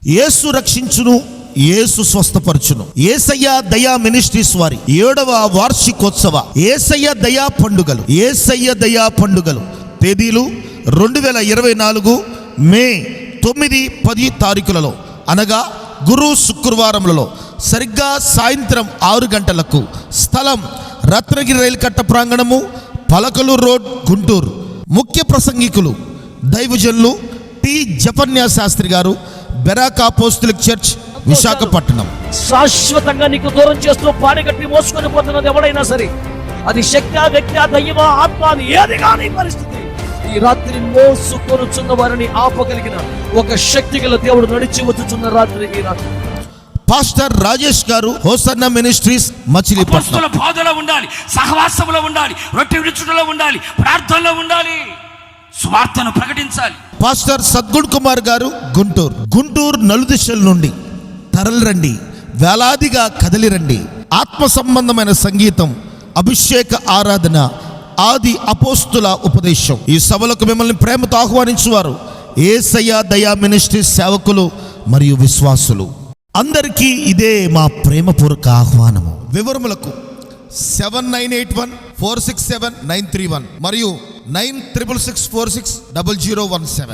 యేసు రక్షించును, యేసు స్వస్థపరచును. యేసయ్య దయా మినిస్ట్రీస్ వారి 7వ వార్షికోత్సవ యేసయ్య దయా పండుగలు, యేసయ్య దయా పండుగలు తేదీలు 2024 మే 9, 10 తారీఖులలో అనగా గురు శుక్రవారములలో సరిగ్గా సాయంత్రం 6 గంటలకు. స్థలం రత్నగిరి రైలు కట్ట ప్రాంగణము, పలకలు రోడ్, గుంటూరు. ముఖ్య ప్రసంగికులు దైవజనులు టి జఫన్యా శాస్త్రి గారు, బెరాక్ అపోస్తలిక్ చర్చ్, విశాఖపట్నం. శాశ్వతంగా నీకు దూరం చేస్తూ పాడిగట్టి మోసుకొని పోతున్నది ఎవడైనా సరే, అది శక్తి, వ్యక్తి, దయ్యమా, ఆత్మ అని ఏది కానీ పరిస్థితి, ఈ రాత్రి మోసుకొనుచున్న వారిని ఆపగలిగిన ఒక శక్తి గల దేవుడు నడిచి వచ్చుచున్న రాత్రి ఈ రాత్రి. పాస్టర్ రాజేష్ గారు, హోసన్న మినిస్ట్రీస్, మచిలీపట్నం. బోధలో ఉండాలి, సహవాసంలో ఉండాలి, రొట్టె విడుచుటలో ఉండాలి, ప్రార్థనలో ఉండాలి, సువార్తను ప్రకటించాలి. పాస్టర్ సద్గుణ్ కుమార్ గారు, గుంటూరు నలుదిశల నుండి తరలిరండి, వేలాదిగా కదలిరండి. ఆత్మ సంబంధమైన సంగీతం, అభిషేక ఆరాధన, ఆది అపోస్తుల ఉపదేశం. ఈ సభలకు మిమ్మల్ని ప్రేమతో ఆహ్వానించువారు యేసయ్య దయా మినిస్ట్రీస్ సేవకులు మరియు విశ్వాసులు. అందరికీ ఇదే మా ప్రేమపూర్వక ఆహ్వానము. వివరములకు 7981467931 మరియు 9666460017.